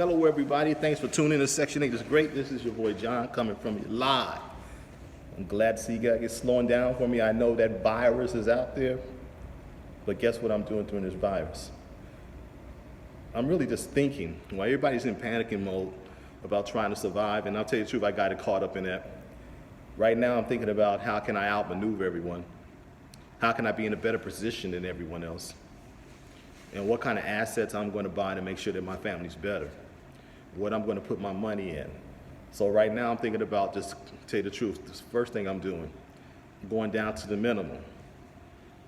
Hello, everybody. Thanks for tuning in to Section 8 is Great. This is your boy John coming from you live. I'm glad to see you guys get slowing down for me. I know that virus is out there, but guess what I'm doing during this virus? I'm really just thinking, while everybody's in panicking mode about trying to survive, and I'll tell you the truth, I got caught up in that. Right now, I'm thinking about how can I outmaneuver everyone? How can I be in a better position than everyone else? And what kind of assets I'm going to buy to make sure that my family's better, what I'm going to put my money in. So right now I'm thinking about, just to tell you the truth, the first thing I'm doing, I'm going down to the minimum.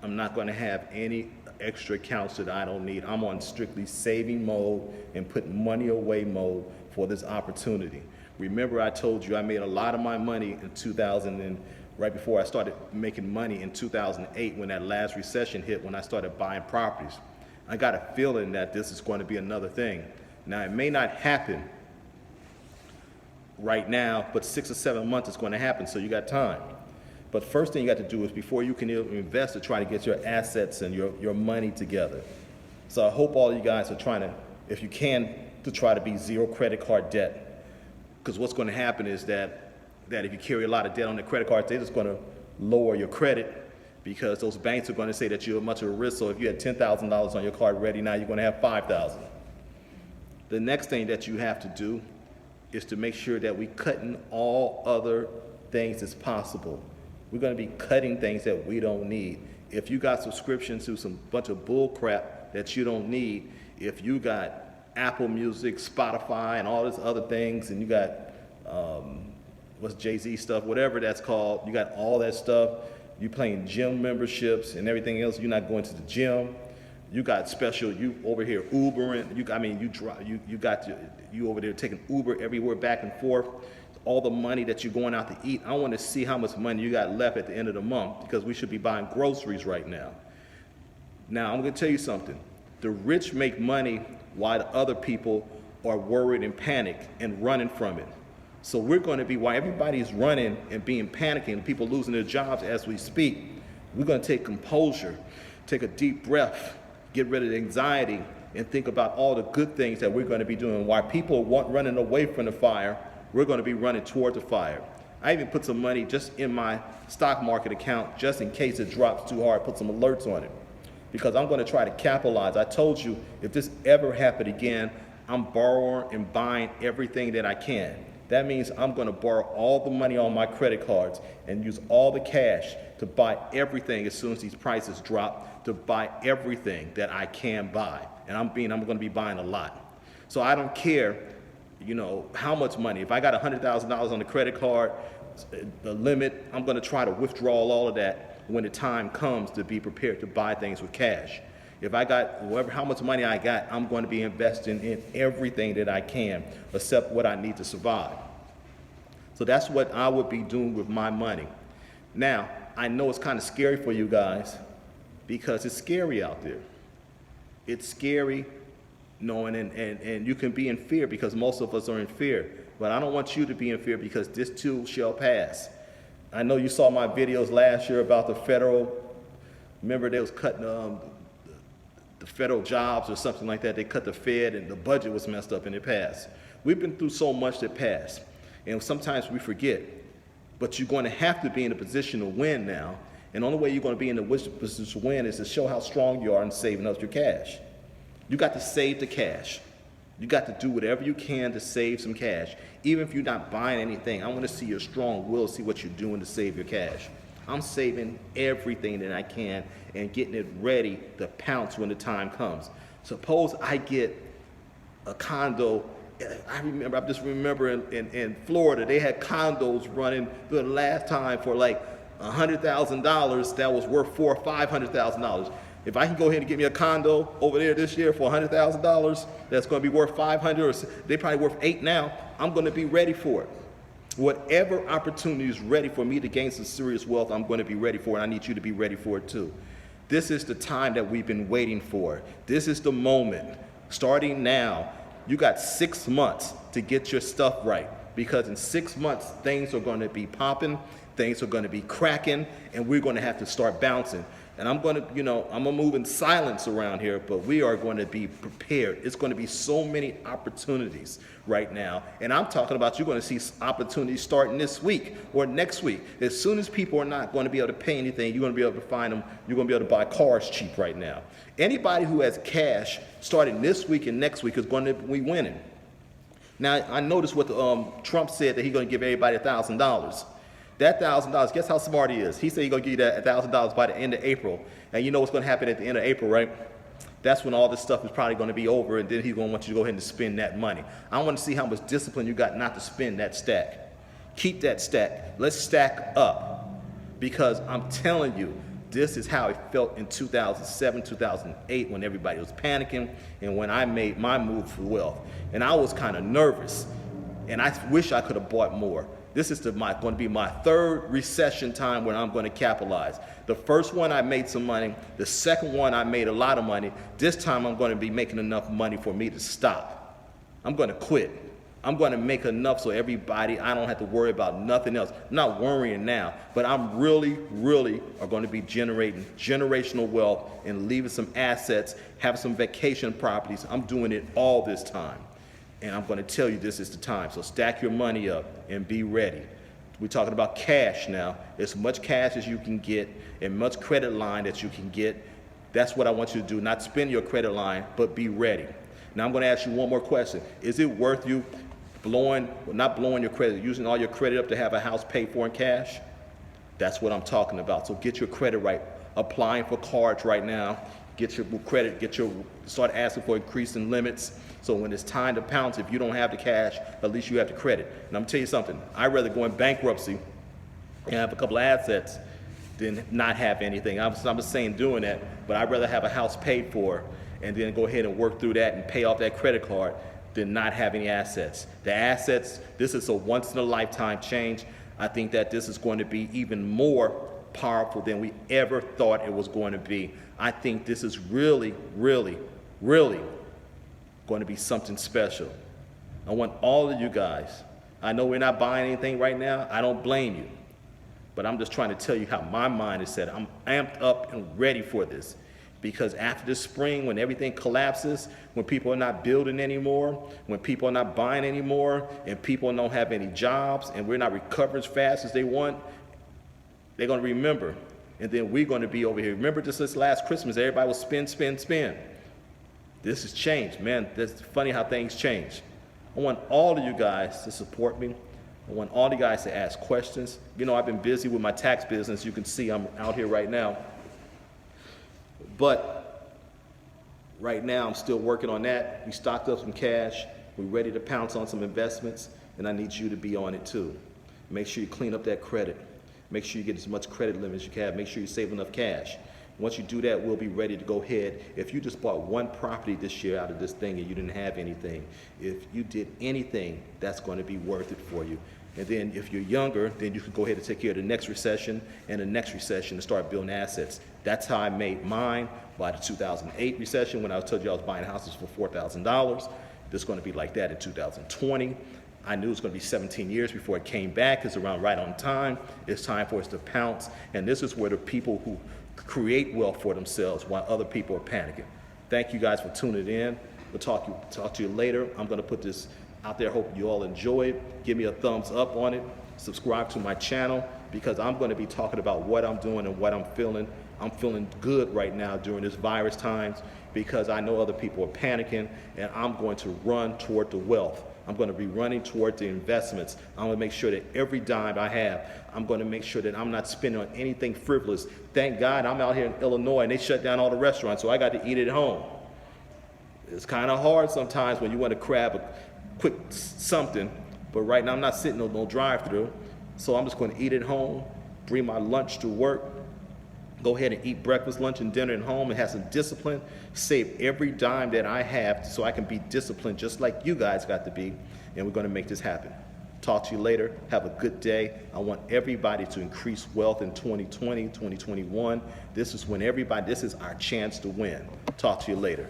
I'm not going to have any extra accounts that I don't need. I'm on strictly saving mode and putting money away mode for this opportunity. Remember, I told you I made a lot of my money in 2000 and right before I started making money in 2008 when that last recession hit, when I started buying properties. I got a feeling that this is going to be another thing. Now, it may not happen right now, but 6 or 7 months it's going to happen, so you got time. But first thing you got to do is, before you can invest, to try to get your assets and your money together. So I hope all you guys are trying to, if you can, to try to be zero credit card debt. Because what's going to happen is that if you carry a lot of debt on the credit card, they're just going to lower your credit, because those banks are going to say that you're much of a risk. So if you had $10,000 on your card ready, now you're going to have $5,000. The next thing that you have to do is to make sure that we cutting all other things as possible. We're going to be cutting things that we don't need. If you got subscriptions to some bunch of bull crap that you don't need, if you got Apple Music, Spotify, and all these other things, and you got what's Jay-Z stuff, whatever that's called, you got all that stuff. You paying gym memberships and everything else. You're not going to the gym. You got special. You over here Ubering. You over there taking Uber everywhere back and forth. All the money that you're going out to eat. I want to see how much money you got left at the end of the month, because we should be buying groceries right now. Now I'm going to tell you something. The rich make money while the other people are worried and panicked and running from it. So we're going to be, while everybody's running and being panicking, people losing their jobs as we speak, we're going to take composure, take a deep breath, get rid of the anxiety, and think about all the good things that we're going to be doing. While people want running away from the fire, we're going to be running toward the fire. I even put some money just in my stock market account, just in case it drops too hard, put some alerts on it, because I'm going to try to capitalize. I told you, if this ever happened again, I'm borrowing and buying everything that I can. That means I'm going to borrow all the money on my credit cards and use all the cash to buy everything as soon as these prices drop, to buy everything that I can buy. And I'm going to be buying a lot. So I don't care, how much money. If I got $100,000 on the credit card, the limit, I'm going to try to withdraw all of that when the time comes to be prepared to buy things with cash. If I got how much money I got, I'm going to be investing in everything that I can, except what I need to survive. So that's what I would be doing with my money. Now, I know it's kind of scary for you guys, because it's scary out there. It's scary knowing, and you can be in fear, because most of us are in fear. But I don't want you to be in fear, because this too shall pass. I know you saw my videos last year about the federal, remember they was cutting the federal jobs or something like that. They cut the Fed and the budget was messed up and it passed. We've been through so much that passed, and sometimes we forget. But you're going to have to be in a position to win now, and the only way you're going to be in a position to win is to show how strong you are in saving up your cash. You got to save the cash. You got to do whatever you can to save some cash. Even if you're not buying anything, I want to see your strong will, see what you're doing to save your cash. I'm saving everything that I can and getting it ready to pounce when the time comes. Suppose I get a condo. I just remember in Florida, they had condos running the last time for like $100,000 that was worth $400,000 or $500,000. If I can go ahead and get me a condo over there this year for $100,000, that's going to be worth $500,000, or they're probably worth $800,000 now. I'm going to be ready for it. Whatever opportunity is ready for me to gain some serious wealth, I'm going to be ready for it. I need you to be ready for it too. This is the time that we've been waiting for. This is the moment. Starting now, you got 6 months to get your stuff right, because in 6 months, things are going to be popping, things are going to be cracking, and we're going to have to start bouncing. And I'm going to, I'm going to move in silence around here, but we are going to be prepared. It's going to be so many opportunities right now. And I'm talking about you're going to see opportunities starting this week or next week. As soon as people are not going to be able to pay anything, you're going to be able to find them. You're going to be able to buy cars cheap right now. Anybody who has cash starting this week and next week is going to be winning. Now, I noticed what Trump said, that he's going to give everybody $1,000. That $1,000, guess how smart he is? He said he's going to give you that $1,000 by the end of April. And you know what's going to happen at the end of April, right? That's when all this stuff is probably going to be over, and then he's going to want you to go ahead and spend that money. I want to see how much discipline you got not to spend that stack. Keep that stack. Let's stack up. Because I'm telling you, this is how it felt in 2007, 2008, when everybody was panicking and when I made my move for wealth. And I was kind of nervous, and I wish I could have bought more. This is going to be my third recession time when I'm going to capitalize. The first one I made some money. The second one I made a lot of money. This time I'm going to be making enough money for me to stop. I'm going to quit. I'm going to make enough so everybody, I don't have to worry about nothing else. I'm not worrying now, but I'm really are going to be generating generational wealth and leaving some assets, having some vacation properties. I'm doing it all this time. And I'm going to tell you this is the time. So stack your money up and be ready. We're talking about cash now. As much cash as you can get and much credit line that you can get. That's what I want you to do. Not spend your credit line, but be ready. Now I'm going to ask you one more question. Is it worth you not blowing your credit, using all your credit up to have a house paid for in cash? That's what I'm talking about. So get your credit right. Applying for cards right now. Get your credit, start asking for increasing limits. So when it's time to pounce, if you don't have the cash, at least you have the credit. And I'm gonna tell you something, I'd rather go in bankruptcy and have a couple of assets than not have anything. I'm just saying doing that, but I'd rather have a house paid for and then go ahead and work through that and pay off that credit card than not have any assets. The assets, this is a once in a lifetime change. I think that this is going to be even more powerful than we ever thought it was going to be. I think this is really going to be something special. I want all of you guys, I know we're not buying anything right now, I don't blame you, but I'm just trying to tell you how my mind is set. I'm amped up and ready for this, because after this spring, when everything collapses, when people are not building anymore, when people are not buying anymore, and people don't have any jobs, and we're not recovering as fast as they want, they're going to remember. And then we're going to be over here. Remember just this last Christmas, everybody was spend. This has changed, man. That's funny how things change. I want all of you guys to support me. I want all you guys to ask questions. You know, I've been busy with my tax business. You can see I'm out here right now. But right now, I'm still working on that. We stocked up some cash. We're ready to pounce on some investments, and I need you to be on it too. Make sure you clean up that credit. Make sure you get as much credit limit as you can. Make sure you save enough cash. Once you do that, we'll be ready to go ahead. If you just bought one property this year out of this thing and you didn't have anything, if you did anything, that's going to be worth it for you. And then if you're younger, then you can go ahead and take care of the next recession and the next recession and start building assets. That's how I made mine by the 2008 recession, when I told you I was buying houses for $4,000. This is going to be like that in 2020. I knew it was going to be 17 years before it came back. It's around right on time. It's time for us to pounce. And this is where the people who create wealth for themselves while other people are panicking. Thank you guys for tuning in. We'll talk to you later. I'm going to put this out there. Hope you all enjoy it. Give me a thumbs up on it. Subscribe to my channel, because I'm going to be talking about what I'm doing and what I'm feeling. I'm feeling good right now during this virus times, because I know other people are panicking, and I'm going to run toward the wealth. I'm going to be running toward the investments. I'm going to make sure that every dime I have, I'm going to make sure that I'm not spending on anything frivolous. Thank God I'm out here in Illinois and they shut down all the restaurants, so I got to eat at home. It's kind of hard sometimes when you want to grab a quick something, but right now I'm not sitting on no drive-through, so I'm just going to eat at home, bring my lunch to work, go ahead and eat breakfast, lunch, and dinner at home, and have some discipline. Save every dime that I have so I can be disciplined just like you guys got to be, and we're going to make this happen. Talk to you later. Have a good day. I want everybody to increase wealth in 2020, 2021. This is our chance to win. Talk to you later.